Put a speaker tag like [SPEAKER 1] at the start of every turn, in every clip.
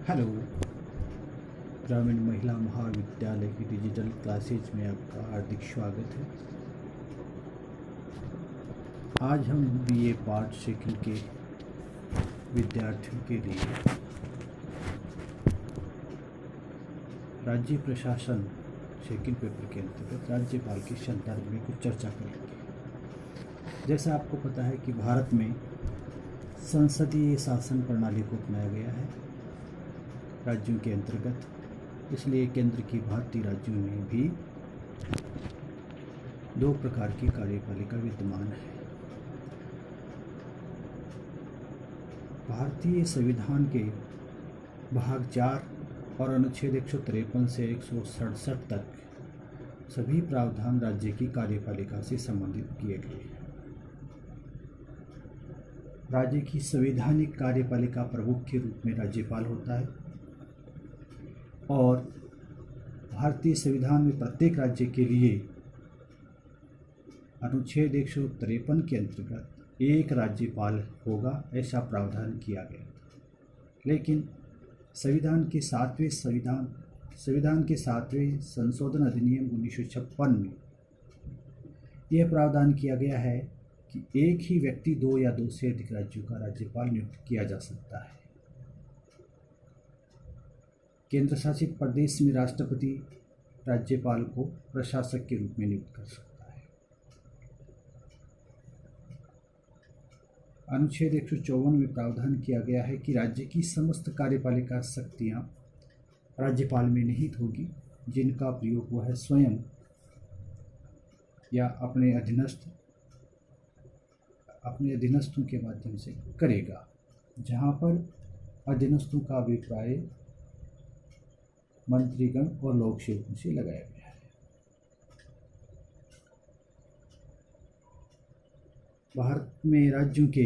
[SPEAKER 1] Hello. ग्रामीण महिला महाविद्यालय की डिजिटल क्लासेज में आपका हार्दिक स्वागत है। आज हम बीए पार्ट सेकंड के विद्यार्थियों के लिए राज्य प्रशासन सेकंड पेपर के अंतर्गत राज्यपाल के संदर्भ में कुछ चर्चा करेंगे। जैसा आपको पता है कि भारत में संसदीय शासन प्रणाली को अपनाया गया है राज्यों के अंतर्गत, इसलिए केंद्र की भांति राज्यों में भी दो प्रकार की कार्यपालिका विद्यमान है। भारतीय संविधान के भाग 4 और अनुच्छेद 153 से 167 तक सभी प्रावधान राज्य की कार्यपालिका से संबंधित किए गए हैं। राज्य की संवैधानिक कार्यपालिका प्रमुख के रूप में राज्यपाल होता है और भारतीय संविधान में प्रत्येक राज्य के लिए अनुच्छेद 153 के अंतर्गत एक राज्यपाल होगा, ऐसा प्रावधान किया गया था। लेकिन संविधान के 7वें संशोधन अधिनियम 1956 में यह प्रावधान किया गया है कि एक ही व्यक्ति 2 या 2 से अधिक राज्यों का राज्यपाल नियुक्त किया जा सकता है। केंद्र शासित प्रदेश में राष्ट्रपति राज्यपाल को प्रशासक के रूप में नियुक्त कर सकता है। अनुच्छेद 154 में प्रावधान किया गया है कि राज्य की समस्त कार्यपालिका शक्तियां राज्यपाल में निहित होगी, जिनका प्रयोग वह स्वयं या अपने अधीनस्थों के माध्यम से करेगा, जहां पर अधीनस्थों का अभिप्राय मंत्रीगण और लोक सेवकों से लगाया गया है। भारत में राज्यों के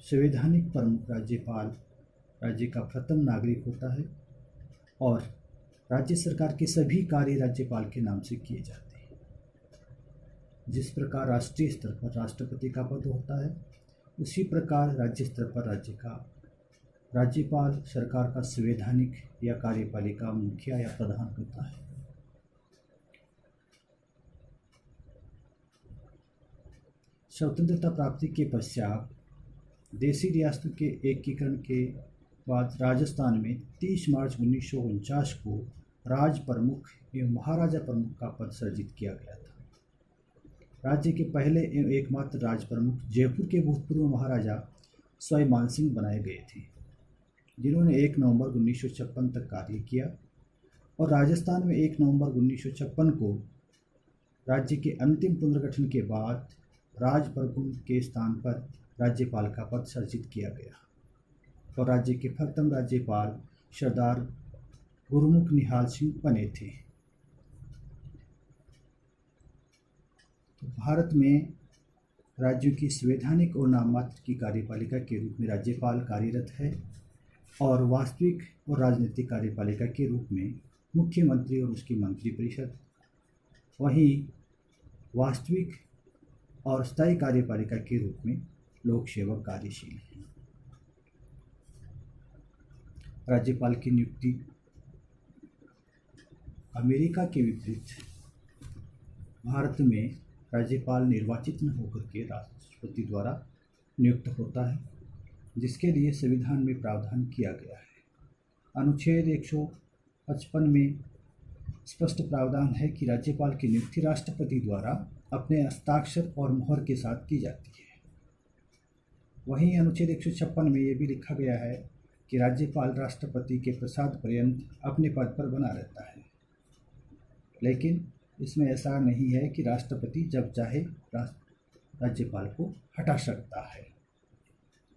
[SPEAKER 1] संवैधानिक प्रमुख राज्यपाल राज्य का प्रथम नागरिक होता है और राज्य सरकार के सभी कार्य राज्यपाल के नाम से किए जाते हैं। जिस प्रकार राष्ट्रीय स्तर पर राष्ट्रपति का पद होता है, उसी प्रकार राज्य स्तर पर राज्यपाल सरकार का संवैधानिक या कार्यपालिका मुखिया या प्रधान होता है। स्वतंत्रता प्राप्ति के पश्चात देशी रियासतों के एकीकरण के बाद राजस्थान में 30 मार्च 1949 को राज प्रमुख एवं महाराजा प्रमुख का पद सृजित किया गया था। राज्य के पहले एवं एकमात्र राज प्रमुख जयपुर के भूतपूर्व महाराजा सवाई मानसिंह बनाए गए थे, जिन्होंने 1 नवंबर 1956 तक कार्य किया और राजस्थान में 1 नवंबर 1956 को राज्य के अंतिम पुनर्गठन के बाद राज प्रमुख के स्थान पर राज्यपाल का पद सृजित किया गया और राज्य के प्रथम राज्यपाल सरदार गुरमुख निहाल सिंह बने थे। तो भारत में राज्यों की संवैधानिक और नाममात्र की कार्यपालिका के रूप में राज्यपाल कार्यरत है और वास्तविक और राजनीतिक कार्यपालिका के रूप में मुख्यमंत्री और उसकी मंत्रिपरिषद, वहीं वास्तविक और स्थायी कार्यपालिका के रूप में लोक सेवक कार्यशील हैं। राज्यपाल की नियुक्ति अमेरिका के विपरीत भारत में राज्यपाल निर्वाचित न होकर के राष्ट्रपति द्वारा नियुक्त होता है, जिसके लिए संविधान में प्रावधान किया गया है। अनुच्छेद 155 में स्पष्ट प्रावधान है कि राज्यपाल की नियुक्ति राष्ट्रपति द्वारा अपने हस्ताक्षर और मुहर के साथ की जाती है। वहीं अनुच्छेद 156 में यह भी लिखा गया है कि राज्यपाल राष्ट्रपति के प्रसाद पर्यंत अपने पद पर बना रहता है, लेकिन इसमें ऐसा नहीं है कि राष्ट्रपति जब चाहे राज्यपाल को हटा सकता है।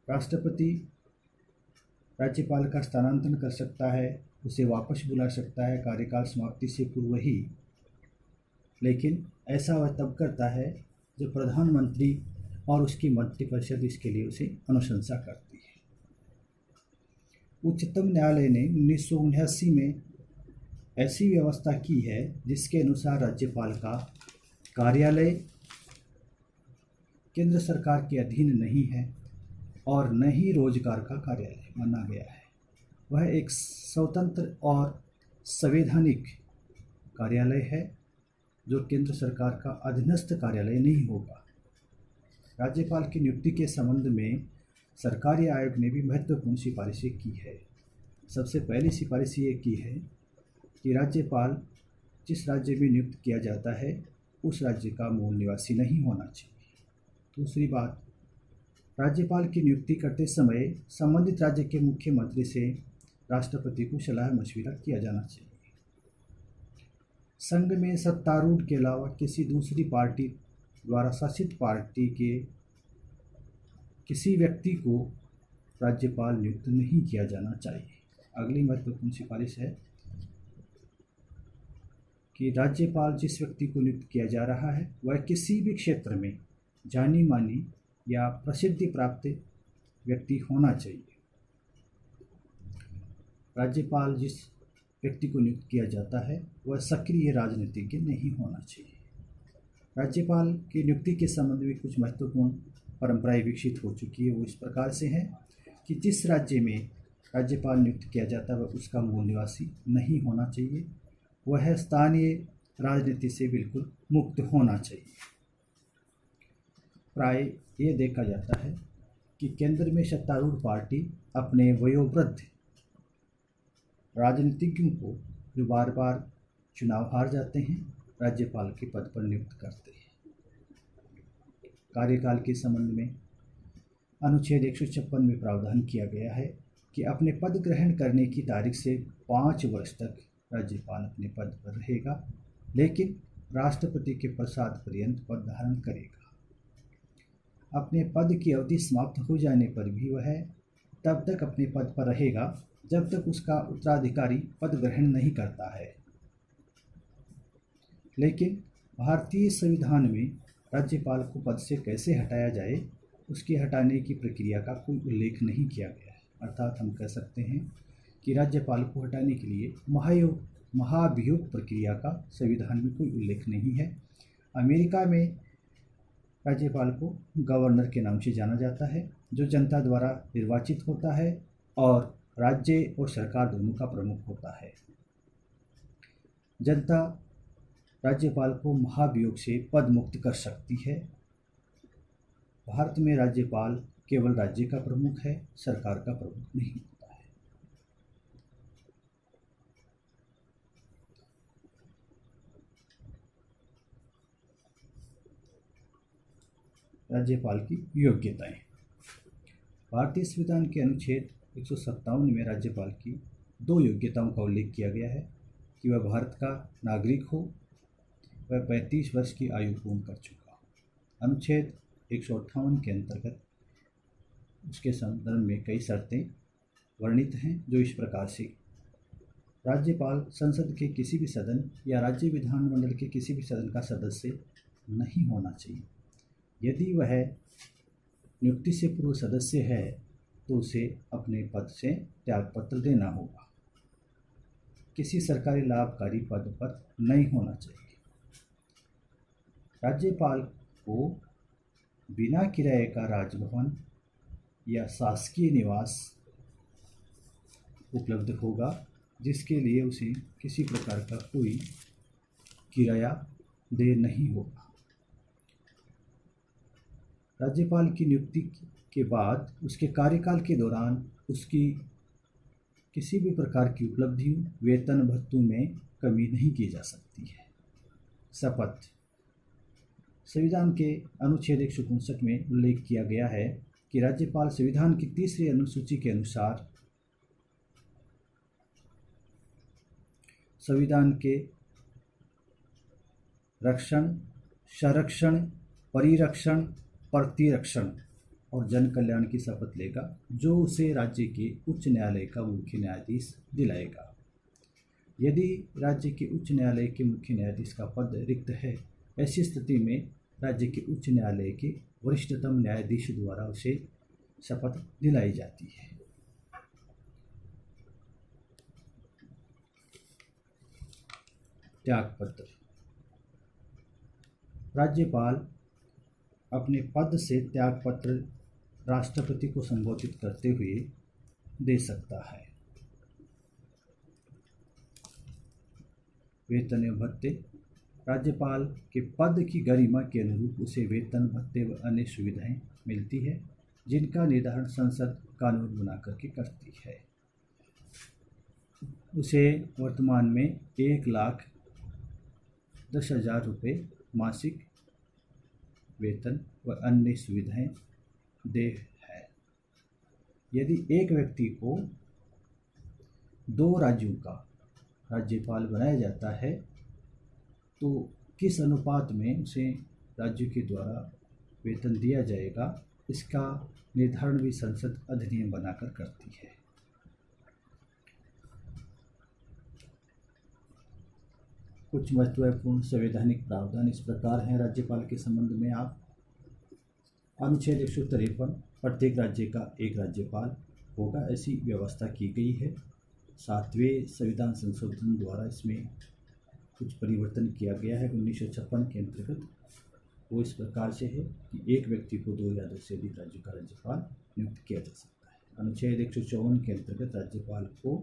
[SPEAKER 1] राष्ट्रपति राज्यपाल का स्थानांतरण कर सकता है, उसे वापस बुला सकता है कार्यकाल समाप्ति से पूर्व ही, लेकिन ऐसा वह तब करता है जब प्रधानमंत्री और उसकी मंत्रिपरिषद इसके लिए उसे अनुशंसा करती है। उच्चतम न्यायालय ने 1979 में ऐसी व्यवस्था की है जिसके अनुसार राज्यपाल का कार्यालय केंद्र सरकार के अधीन नहीं है और न ही रोजगार का कार्यालय माना गया है। वह एक स्वतंत्र और संवैधानिक कार्यालय है जो केंद्र सरकार का अधीनस्थ कार्यालय नहीं होगा। राज्यपाल की नियुक्ति के संबंध में सरकारी आयोग ने भी महत्वपूर्ण सिफारिशें की है। सबसे पहली सिफारिश ये की है कि राज्यपाल जिस राज्य में नियुक्त किया जाता है उस राज्य का मूल निवासी नहीं होना चाहिए। दूसरी बात, राज्यपाल की नियुक्ति करते समय संबंधित राज्य के मुख्यमंत्री से राष्ट्रपति को सलाह मशविरा किया जाना चाहिए। संघ में सत्तारूढ़ के अलावा किसी दूसरी पार्टी द्वारा शासित पार्टी के किसी व्यक्ति को राज्यपाल नियुक्त नहीं किया जाना चाहिए। अगली महत्वपूर्ण सिफारिश है कि राज्यपाल जिस व्यक्ति को नियुक्त किया जा रहा है वह किसी भी क्षेत्र में जानी मानी या प्रसिद्धि प्राप्त व्यक्ति होना चाहिए। राज्यपाल जिस व्यक्ति को नियुक्त किया जाता है वह सक्रिय राजनीतिज्ञ नहीं होना चाहिए। राज्यपाल की नियुक्ति के संबंध में कुछ महत्वपूर्ण परंपराएं विकसित हो चुकी है। वो इस प्रकार से हैं कि जिस राज्य में राज्यपाल नियुक्त किया जाता है वह उसका मूल निवासी नहीं होना चाहिए, वह स्थानीय राजनीति से बिल्कुल मुक्त होना चाहिए। प्राय ये देखा जाता है कि केंद्र में सत्तारूढ़ पार्टी अपने वयोवृद्ध राजनीतिज्ञों को जो बार बार चुनाव हार जाते हैं राज्यपाल के पद पर नियुक्त करते हैं। कार्यकाल के संबंध में अनुच्छेद 156 में प्रावधान किया गया है कि अपने पद ग्रहण करने की तारीख से 5 वर्ष तक राज्यपाल अपने पद पर रहेगा, लेकिन राष्ट्रपति के प्रसाद पर्यंत पद धारण करेगा। अपने पद की अवधि समाप्त हो जाने पर भी वह तब तक अपने पद पर रहेगा जब तक उसका उत्तराधिकारी पद ग्रहण नहीं करता है। लेकिन भारतीय संविधान में राज्यपाल को पद से कैसे हटाया जाए उसके हटाने की प्रक्रिया का कोई उल्लेख नहीं किया गया है। अर्थात हम कह सकते हैं कि राज्यपाल को हटाने के लिए महाभियोग प्रक्रिया का संविधान में कोई उल्लेख नहीं है। अमेरिका में राज्यपाल को गवर्नर के नाम से जाना जाता है जो जनता द्वारा निर्वाचित होता है और राज्य और सरकार दोनों का प्रमुख होता है। जनता राज्यपाल को महाभियोग से पद मुक्त कर सकती है। भारत में राज्यपाल केवल राज्य का प्रमुख है, सरकार का प्रमुख नहीं होता है। राज्यपाल की योग्यताएं। भारतीय संविधान के अनुच्छेद 157 में राज्यपाल की 2 योग्यताओं का उल्लेख किया गया है कि वह भारत का नागरिक हो, वह 35 वर्ष की आयु पूर्ण कर चुका। अनुच्छेद 158 के अंतर्गत उसके संदर्भ में कई शर्तें वर्णित हैं जो इस प्रकार से: राज्यपाल संसद के किसी भी सदन या राज्य विधानमंडल के किसी भी सदन का सदस्य नहीं होना चाहिए। यदि वह नियुक्ति से पूर्व सदस्य है तो उसे अपने पद से त्यागपत्र देना होगा। किसी सरकारी लाभकारी पद पर नहीं होना चाहिए। राज्यपाल को बिना किराए का राजभवन या शासकीय निवास उपलब्ध होगा जिसके लिए उसे किसी प्रकार का कोई किराया दे नहीं होगा। राज्यपाल की नियुक्ति के बाद उसके कार्यकाल के दौरान उसकी किसी भी प्रकार की उपलब्धियों, वेतन भत्तों में कमी नहीं की जा सकती है। शपथ। संविधान के अनुच्छेद 159 में उल्लेख किया गया है कि राज्यपाल संविधान की 3री अनुसूची के अनुसार संविधान के रक्षण, संरक्षण, परिरक्षण, प्रतिरक्षण और जन कल्याण की शपथ लेगा जो उसे राज्य के उच्च न्यायालय का मुख्य न्यायाधीश दिलाएगा। यदि राज्य के उच्च न्यायालय के मुख्य न्यायाधीश का पद रिक्त है, ऐसी स्थिति में राज्य के उच्च न्यायालय के वरिष्ठतम न्यायाधीश द्वारा उसे शपथ दिलाई जाती है। त्यागपत्र। राज्यपाल अपने पद से त्यागपत्र राष्ट्रपति को संबोधित करते हुए दे सकता है। वेतन एवं भत्ते। राज्यपाल के पद की गरिमा के अनुरूप उसे वेतन, भत्ते व अन्य सुविधाएं मिलती है, जिनका निर्धारण संसद कानून बना करके करती है। उसे वर्तमान में 1,10,000 रुपये मासिक वेतन व अन्य सुविधाएं दे है। यदि एक व्यक्ति को 2 राज्यों का राज्यपाल बनाया जाता है तो किस अनुपात में उसे राज्य के द्वारा वेतन दिया जाएगा, इसका निर्धारण भी संसद अधिनियम बनाकर करती है। कुछ महत्वपूर्ण संवैधानिक प्रावधान इस प्रकार हैं राज्यपाल के संबंध में। आप अनुच्छेद 153, प्रत्येक राज्य का एक राज्यपाल होगा, ऐसी व्यवस्था की गई है। 7वें संविधान संशोधन द्वारा इसमें कुछ परिवर्तन किया गया है। 1956 के अंतर्गत वो इस प्रकार से है कि एक व्यक्ति को 2 या 2 से अधिक राज्यों का राज्यपाल नियुक्त किया जा सकता है। अनुच्छेद 154 के अंतर्गत राज्यपाल को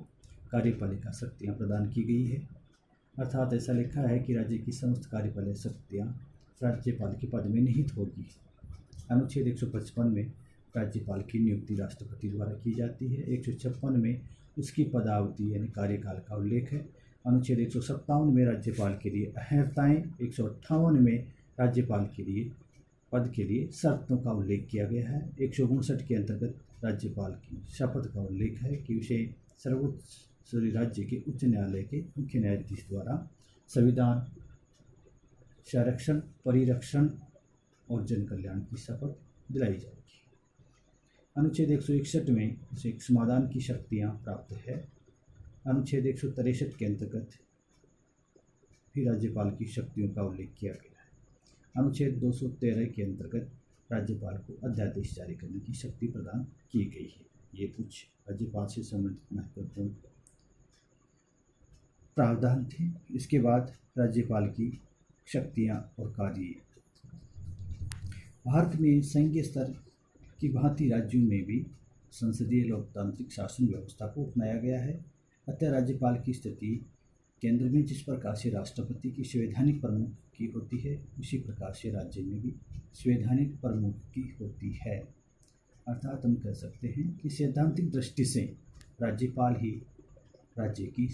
[SPEAKER 1] कार्यपालिका शक्तियाँ प्रदान की गई है, अर्थात ऐसा लिखा है कि राज्य की समस्त कार्यपालक शक्तियाँ राज्यपाल के पद में निहित होगी। अनुच्छेद 155 में राज्यपाल की नियुक्ति राष्ट्रपति द्वारा की जाती है। 156 में उसकी पदावधि यानी कार्यकाल का उल्लेख है। अनुच्छेद 157 में राज्यपाल के लिए अर्हताएँ, 158 में राज्यपाल के लिए पद के लिए शर्तों का उल्लेख किया गया है। 159 के अंतर्गत राज्यपाल की शपथ का उल्लेख है कि उसे सर्वोच्च राज्य के उच्च न्यायालय के मुख्य न्यायाधीश द्वारा संविधान, संरक्षण, परिरक्षण और जन कल्याण की शपथ दिलाई जाएगी। अनुच्छेद 161 में उसे समाधान की शक्तियाँ प्राप्त है। अनुच्छेद 163 के अंतर्गत भी राज्यपाल की शक्तियों का उल्लेख किया गया है। अनुच्छेद 213 के अंतर्गत राज्यपाल को अध्यादेश जारी करने की शक्ति प्रदान की गई है। ये कुछ राज्यपाल से संबंधित महत्वपूर्ण प्रावधान थे। इसके बाद राज्यपाल की शक्तियाँ और कार्य। भारत में संघीय स्तर की भांति राज्यों में भी संसदीय लोकतांत्रिक शासन व्यवस्था को अपनाया गया है। अतः राज्यपाल की स्थिति केंद्र में जिस प्रकार से राष्ट्रपति की संवैधानिक प्रमुख की होती है, उसी प्रकार से राज्य में भी संवैधानिक प्रमुख की होती है। अर्थात हम कह सकते हैं कि सैद्धांतिक दृष्टि से राज्यपाल ही राज्य की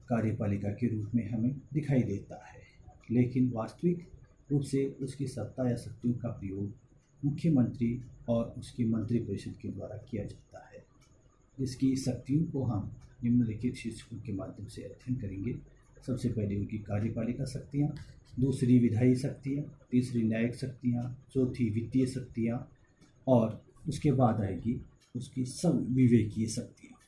[SPEAKER 1] कार्यपालिका के रूप में हमें दिखाई देता है, लेकिन वास्तविक रूप से उसकी सत्ता या शक्तियों का प्रयोग मुख्यमंत्री और उसकी मंत्रिपरिषद के द्वारा किया जाता है, जिसकी शक्तियों को हम निम्नलिखित शीर्षकों के माध्यम से अध्ययन करेंगे। सबसे पहले उनकी कार्यपालिका शक्तियाँ, दूसरी विधायी शक्तियाँ, तीसरी न्यायिक शक्तियाँ, चौथी वित्तीय शक्तियाँ और उसके बाद आएगी उसकी संविवेकीय शक्तियाँ।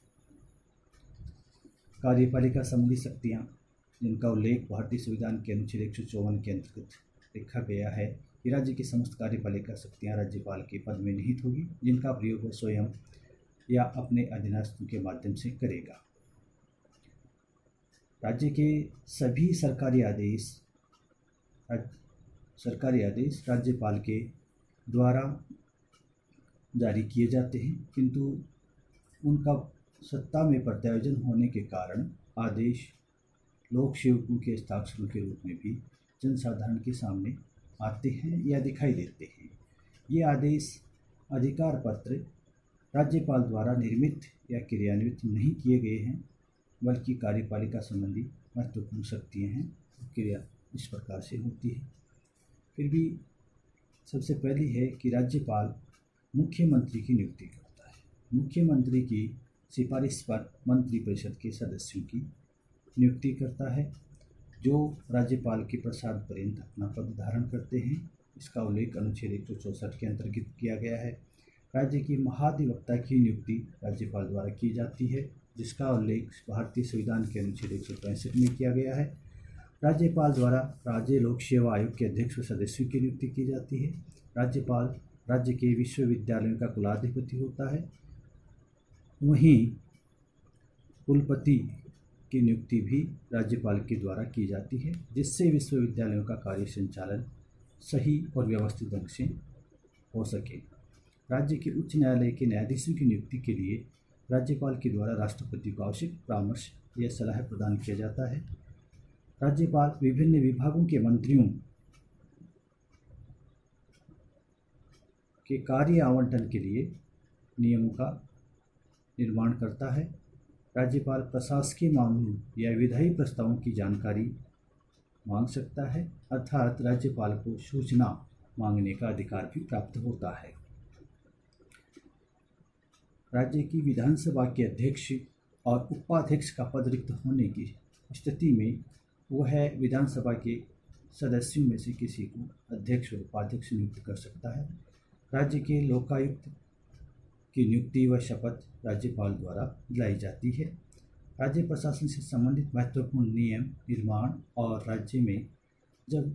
[SPEAKER 1] कार्यपालिका संबंधी शक्तियाँ, जिनका उल्लेख भारतीय संविधान के अनुच्छेद 154 के अंतर्गत लिखा गया है कि राज्य की समस्त कार्यपालिका शक्तियाँ राज्यपाल के पद में निहित होगी, जिनका प्रयोग वह स्वयं या अपने अधीनस्थों के माध्यम से करेगा। राज्य के सभी सरकारी आदेश राज्यपाल के द्वारा जारी किए जाते हैं, किंतु उनका सत्ता में प्रत्यायोजन होने के कारण आदेश लोक सेवकों के हस्ताक्षरों के रूप में भी जनसाधारण के सामने आते हैं या दिखाई देते हैं। ये आदेश अधिकार पत्र राज्यपाल द्वारा निर्मित या क्रियान्वित नहीं किए गए हैं, बल्कि कार्यपालिका संबंधी महत्वपूर्ण शक्तियाँ हैं, क्रिया इस प्रकार से होती है। फिर भी सबसे पहली है कि राज्यपाल मुख्यमंत्री की नियुक्ति करता है। मुख्यमंत्री की सिफारिश पर मंत्रिपरिषद के सदस्यों की नियुक्ति करता है, जो राज्यपाल के प्रसाद पर्यंत अपना पद धारण करते हैं। इसका उल्लेख अनुच्छेद 164 के अंतर्गत किया गया है। राज्य की महाधिवक्ता की नियुक्ति राज्यपाल द्वारा की जाती है, जिसका उल्लेख भारतीय संविधान के अनुच्छेद 165 में किया गया है। राज्यपाल द्वारा राज्य लोक सेवा आयोग के अध्यक्ष व सदस्यों की नियुक्ति की जाती है। राज्यपाल राज्य के विश्वविद्यालयों का कुलाधिपति होता है। वहीं कुलपति की नियुक्ति भी राज्यपाल के द्वारा की जाती है, जिससे विश्वविद्यालयों का कार्य संचालन सही और व्यवस्थित ढंग से हो सके। राज्य के उच्च न्यायालय के न्यायाधीशों की नियुक्ति के लिए राज्यपाल के द्वारा राष्ट्रपति को आवश्यक परामर्श या सलाह प्रदान किया जाता है। राज्यपाल विभिन्न विभागों के मंत्रियों के कार्य आवंटन के लिए नियमों का निर्माण करता है। राज्यपाल प्रशासकीय मामलों या विधायी प्रस्तावों की जानकारी मांग सकता है, अर्थात राज्यपाल को सूचना मांगने का अधिकार भी प्राप्त होता है। राज्य की विधानसभा के अध्यक्ष और उपाध्यक्ष का पद रिक्त होने की स्थिति में वह विधानसभा के सदस्यों में से किसी को अध्यक्ष और उपाध्यक्ष नियुक्त कर सकता है। राज्य के लोकायुक्त की नियुक्ति व शपथ राज्यपाल द्वारा दिलाई जाती है। राज्य प्रशासन से संबंधित महत्वपूर्ण नियम निर्माण और राज्य में जब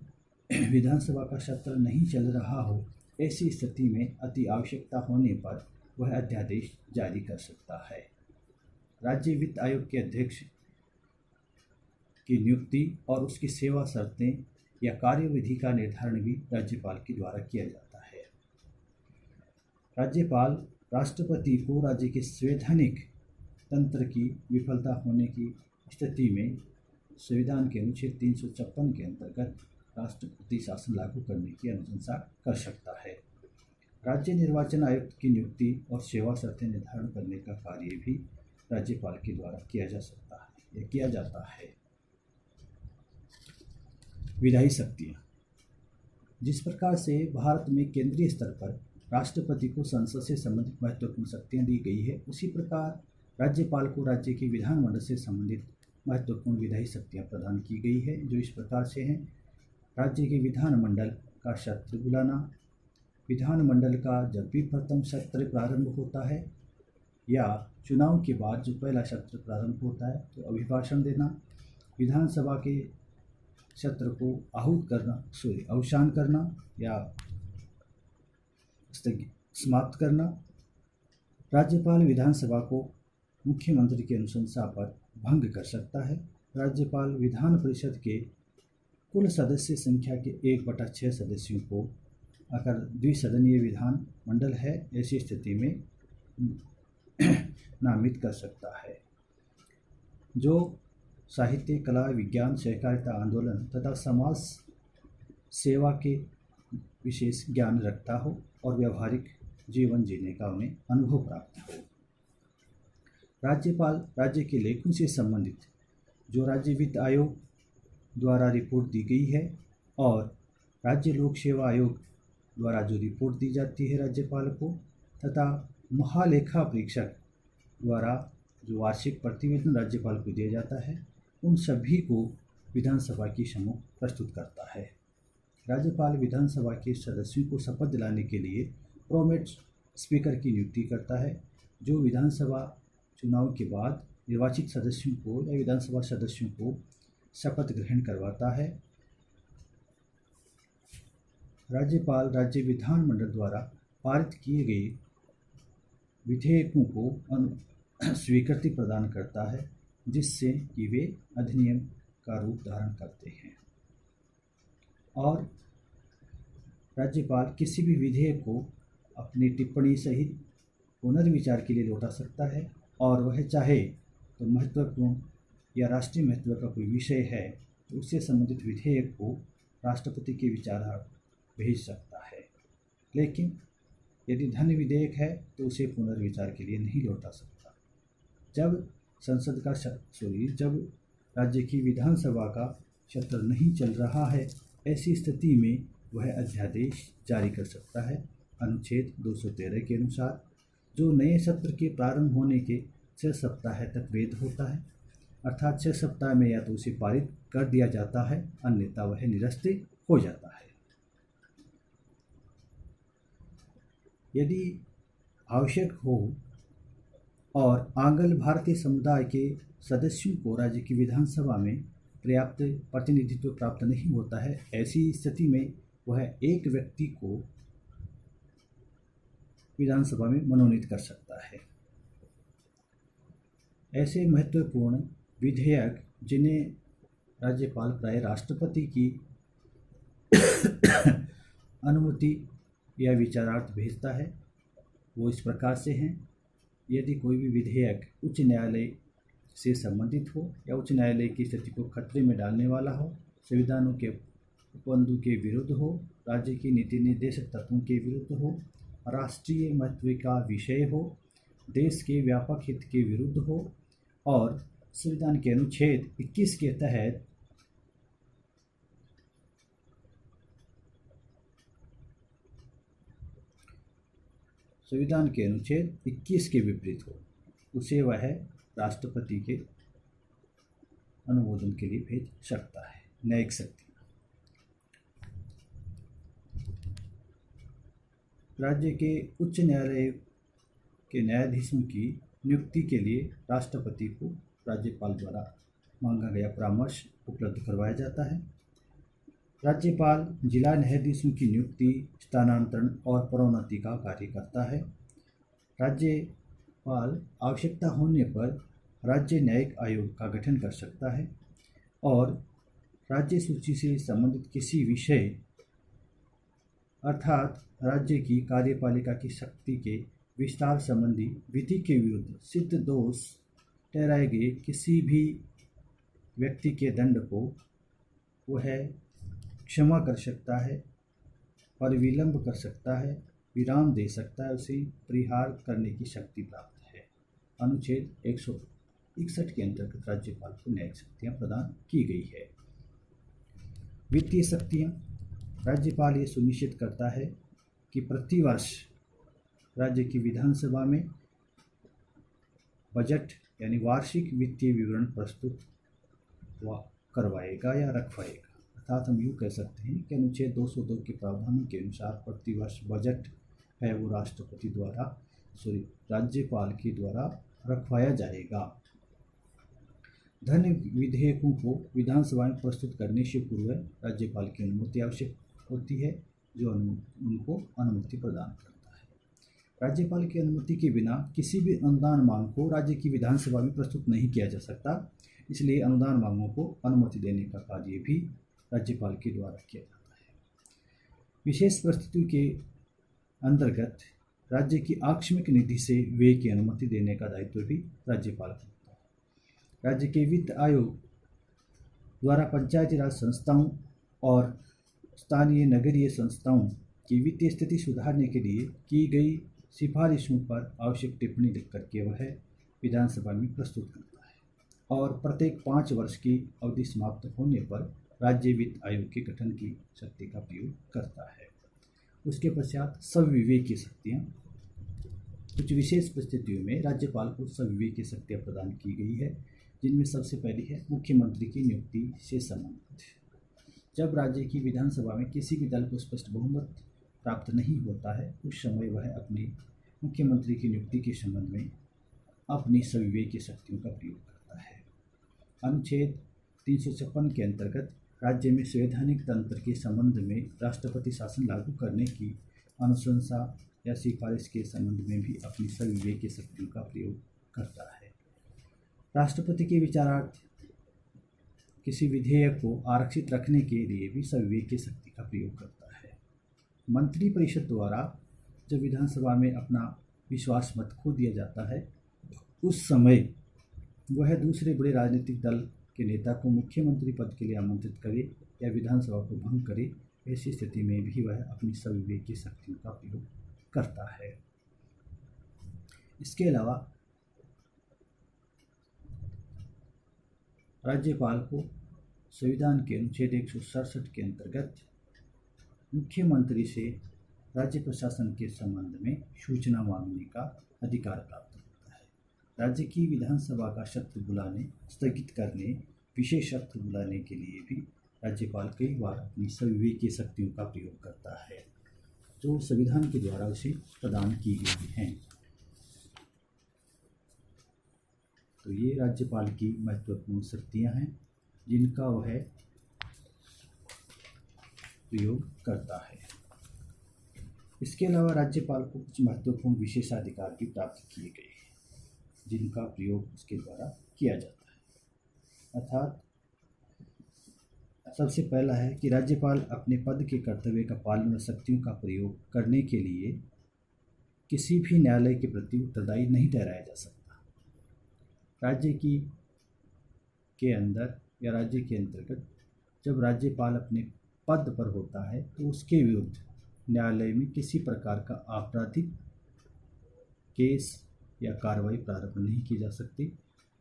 [SPEAKER 1] विधानसभा का सत्र नहीं चल रहा हो, ऐसी स्थिति में अति आवश्यकता होने पर वह अध्यादेश जारी कर सकता है। राज्य वित्त आयोग के अध्यक्ष की नियुक्ति और उसकी सेवा शर्तें या कार्यविधि का निर्धारण भी राज्यपाल के द्वारा किया जाता है। राज्यपाल राष्ट्रपति को राज्य के संवैधानिक तंत्र की विफलता होने की स्थिति में संविधान के अनुच्छेद 356 के अंतर्गत राष्ट्रपति शासन लागू करने की अनुशंसा कर सकता है। राज्य निर्वाचन आयुक्त की नियुक्ति और सेवा शर्तें निर्धारण करने का कार्य भी राज्यपाल के द्वारा किया जा सकता है या किया जाता है। विधायी शक्तियाँ। जिस प्रकार से भारत में केंद्रीय स्तर पर राष्ट्रपति को संसद से संबंधित महत्वपूर्ण शक्तियाँ दी गई है, उसी प्रकार राज्यपाल को राज्य के विधानमंडल से संबंधित महत्वपूर्ण विधायी शक्तियाँ प्रदान की गई है, जो इस प्रकार से हैं। राज्य के विधानमंडल का सत्र बुलाना, विधानमंडल का जब भी प्रथम सत्र प्रारंभ होता है या चुनाव के बाद जो पहला सत्र प्रारंभ होता है तो अभिभाषण देना, विधानसभा के सत्र को अवसान करना या समाप्त करना। राज्यपाल विधानसभा को मुख्यमंत्री की अनुशंसा पर भंग कर सकता है। राज्यपाल विधान परिषद के कुल सदस्य संख्या के 1/6 सदस्यों को, अगर द्विसदनीय विधान मंडल है, ऐसी स्थिति में नामित कर सकता है। जो साहित्य, कला, विज्ञान, सहकारिता आंदोलन तथा समाज सेवा के विशेष ज्ञान रखता हो और व्यावहारिक जीवन जीने का उन्हें अनुभव प्राप्त हो। राज्यपाल राज्य के लेखों से संबंधित जो राज्य वित्त आयोग द्वारा रिपोर्ट दी गई है और राज्य लोक सेवा आयोग द्वारा जो रिपोर्ट दी जाती है राज्यपाल को, तथा महालेखा परीक्षक द्वारा जो वार्षिक प्रतिवेदन राज्यपाल को दिया जाता है, उन सभी को विधानसभा की समूह प्रस्तुत करता है। राज्यपाल विधानसभा के सदस्यों को शपथ दिलाने के लिए प्रोमेट स्पीकर की नियुक्ति करता है, जो विधानसभा चुनाव के बाद निर्वाचित सदस्यों को या विधानसभा सदस्यों को शपथ ग्रहण करवाता है। राज्यपाल राज्य विधानमंडल द्वारा पारित किए गए विधेयकों को स्वीकृति प्रदान करता है, जिससे कि वे अधिनियम का रूप धारण करते हैं। और राज्यपाल किसी भी विधेयक को अपनी टिप्पणी सहित पुनर्विचार के लिए लौटा सकता है, और वह चाहे तो महत्वपूर्ण या राष्ट्रीय महत्व का कोई विषय है तो उससे संबंधित विधेयक को राष्ट्रपति के विचारार्थ भेज सकता है। लेकिन यदि धन विधेयक है तो उसे पुनर्विचार के लिए नहीं लौटा सकता। जब राज्य की विधानसभा का सत्र नहीं चल रहा है, ऐसी स्थिति में वह अध्यादेश जारी कर सकता है। अनुच्छेद 213 के अनुसार जो नए सत्र के प्रारंभ होने के 6 सप्ताह तक वैध होता है, अर्थात 6 सप्ताह में या तो उसे पारित कर दिया जाता है, अन्यथा वह निरस्त हो जाता है। यदि आवश्यक हो और आंग्ल भारतीय समुदाय के सदस्यों को राज्य की विधानसभा में पर्याप्त प्रतिनिधित्व प्राप्त नहीं होता है, ऐसी स्थिति में वह एक व्यक्ति को विधानसभा में मनोनीत कर सकता है। ऐसे महत्वपूर्ण विधेयक जिन्हें राज्यपाल प्राय राष्ट्रपति की अनुमति या विचारार्थ भेजता है, वो इस प्रकार से हैं। यदि कोई भी विधेयक उच्च न्यायालय से संबंधित हो या उच्च न्यायालय की स्थिति को खतरे में डालने वाला हो, संविधानों के उपबंधों के विरुद्ध हो, राज्य की नीति निर्देशक तत्वों के विरुद्ध हो, राष्ट्रीय महत्व का विषय हो, देश के व्यापक हित के विरुद्ध हो और संविधान के अनुच्छेद 21 के तहत संविधान के अनुच्छेद 21 के विपरीत हो, उसे वह राष्ट्रपति के अनुमोदन के लिए भेज सकता है। न्यायिक शक्ति, राज्य के उच्च न्यायालय के न्यायाधीशों की नियुक्ति के लिए राष्ट्रपति को राज्यपाल द्वारा मांगा गया परामर्श उपलब्ध करवाया जाता है। राज्यपाल जिला न्यायाधीशों की नियुक्ति, स्थानांतरण और पदोन्नति का कार्य करता है। राज्यपाल आवश्यकता होने पर राज्य न्यायिक आयोग का गठन कर सकता है और राज्य सूची से संबंधित किसी विषय अर्थात राज्य की कार्यपालिका की शक्ति के विस्तार संबंधी विधि के विरुद्ध सिद्ध दोष ठहराए गए किसी भी व्यक्ति के दंड को वह क्षमा कर सकता है और विलंब कर सकता है, विराम दे सकता है, उसे परिहार करने की शक्ति प्राप्त है। अनुच्छेद 161 के अंतर्गत राज्यपाल को न्यायिक शक्तियाँ प्रदान की गई है। वित्तीय शक्तियाँ, राज्यपाल ये सुनिश्चित करता है कि प्रतिवर्ष राज्य की विधानसभा में बजट यानी वार्षिक वित्तीय विवरण प्रस्तुत करवाएगा या रखवाएगा। अर्थात हम यूँ कह सकते हैं कि अनुच्छेद 202 के प्रावधानों के अनुसार प्रतिवर्ष बजट है वो राज्यपाल के द्वारा रखवाया जाएगा। धन विधेयकों को विधानसभा में प्रस्तुत करने से पूर्व राज्यपाल की अनुमति आवश्यक होती है, जो उनको अनुमति प्रदान करता है। राज्यपाल की अनुमति के बिना किसी भी अनुदान मांग को राज्य की विधानसभा में प्रस्तुत नहीं किया जा सकता, इसलिए अनुदान मांगों को अनुमति देने का कार्य भी राज्यपाल के द्वारा किया जाता है। विशेष परिस्थितियों के अंतर्गत राज्य की आकस्मिक निधि से व्यय की अनुमति देने का दायित्व भी राज्यपाल करता है। राज्य के वित्त आयोग द्वारा पंचायती राज संस्थाओं और स्थानीय नगरीय संस्थाओं की वित्तीय स्थिति सुधारने के लिए की गई सिफारिशों पर आवश्यक टिप्पणी लिख करके वह विधानसभा में प्रस्तुत करता है और प्रत्येक 5 वर्ष की अवधि समाप्त होने पर राज्य वित्त आयोग के गठन की शक्ति का प्रयोग करता है। उसके पश्चात सविवेकी शक्तियाँ, कुछ विशेष परिस्थितियों में राज्यपाल को सविवेकी शक्तियाँ प्रदान की गई है, जिनमें सबसे पहली है मुख्यमंत्री की नियुक्ति से संबंधित। जब राज्य की विधानसभा में किसी भी दल को स्पष्ट बहुमत प्राप्त नहीं होता है, उस समय वह अपनी मुख्यमंत्री की नियुक्ति के संबंध में अपनी सविवेकी शक्तियों का प्रयोग करता है। अनुच्छेद 356 के अंतर्गत राज्य में संवैधानिक तंत्र के संबंध में राष्ट्रपति शासन लागू करने की अनुशंसा या सिफारिश के संबंध में भी अपनी सविवेकी शक्तियों का प्रयोग करता है। राष्ट्रपति के विचारार्थ किसी विधेयक को आरक्षित रखने के लिए भी सविवेकी शक्ति का प्रयोग करता है। मंत्रिपरिषद द्वारा जब विधानसभा में अपना विश्वास मत खो दिया जाता है, उस समय वह दूसरे बड़े राजनीतिक दल के नेता को मुख्यमंत्री पद के लिए आमंत्रित करे या विधानसभा को भंग करे, ऐसी स्थिति में भी वह अपनी सविवेकी शक्तियों का प्रयोग करता है। इसके अलावा राज्यपाल को संविधान के अनुच्छेद 167 के अंतर्गत मुख्यमंत्री से राज्य प्रशासन के संबंध में सूचना मांगने का अधिकार प्राप्त होता है। राज्य की विधानसभा का सत्र बुलाने, स्थगित करने, विशेष सत्र बुलाने के लिए भी राज्यपाल कई बार अपनी सविवेकी शक्तियों का प्रयोग करता है, जो संविधान के द्वारा उसे प्रदान की गई हैं। तो ये राज्यपाल की महत्वपूर्ण शक्तियाँ हैं जिनका वह प्रयोग करता है। इसके अलावा राज्यपाल को कुछ महत्वपूर्ण विशेषाधिकार भी प्राप्त किए गए हैं, जिनका प्रयोग उसके द्वारा किया जाता है। अर्थात सबसे पहला है कि राज्यपाल अपने पद के कर्तव्य का पालन और शक्तियों का प्रयोग करने के लिए किसी भी न्यायालय के प्रति उत्तरदायी नहीं ठहराया जा सकता। राज्य की के अंदर या राज्य के अंतर्गत जब राज्यपाल अपने पद पर होता है तो उसके विरुद्ध न्यायालय में किसी प्रकार का आपराधिक केस या कार्रवाई प्रारंभ नहीं की जा सकती।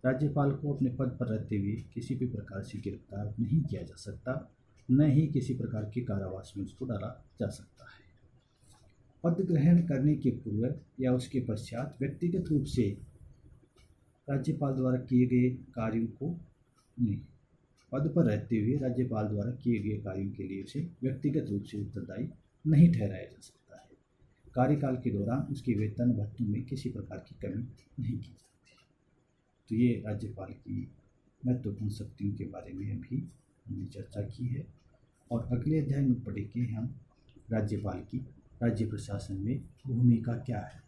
[SPEAKER 1] राज्यपाल को अपने पद पर रहते हुए किसी भी प्रकार से गिरफ्तार नहीं किया जा सकता, न ही किसी प्रकार के कारावास में उसको डाला जा सकता है। पद ग्रहण करने के पूर्व या उसके पश्चात व्यक्तिगत रूप से राज्यपाल द्वारा किए गए कार्यों को नहीं, पद पर रहते हुए राज्यपाल द्वारा किए गए कार्यों के लिए उसे व्यक्तिगत रूप से उत्तरदायी नहीं ठहराया जा सकता है। कार्यकाल के दौरान उसके वेतन भत्तों में किसी प्रकार की कमी नहीं की जाती। तो ये राज्यपाल की महत्वपूर्ण शक्तियों के बारे में अभी हमने चर्चा की है और अगले अध्याय में पढ़ेंगे हम राज्यपाल की राज्य प्रशासन में भूमिका क्या है।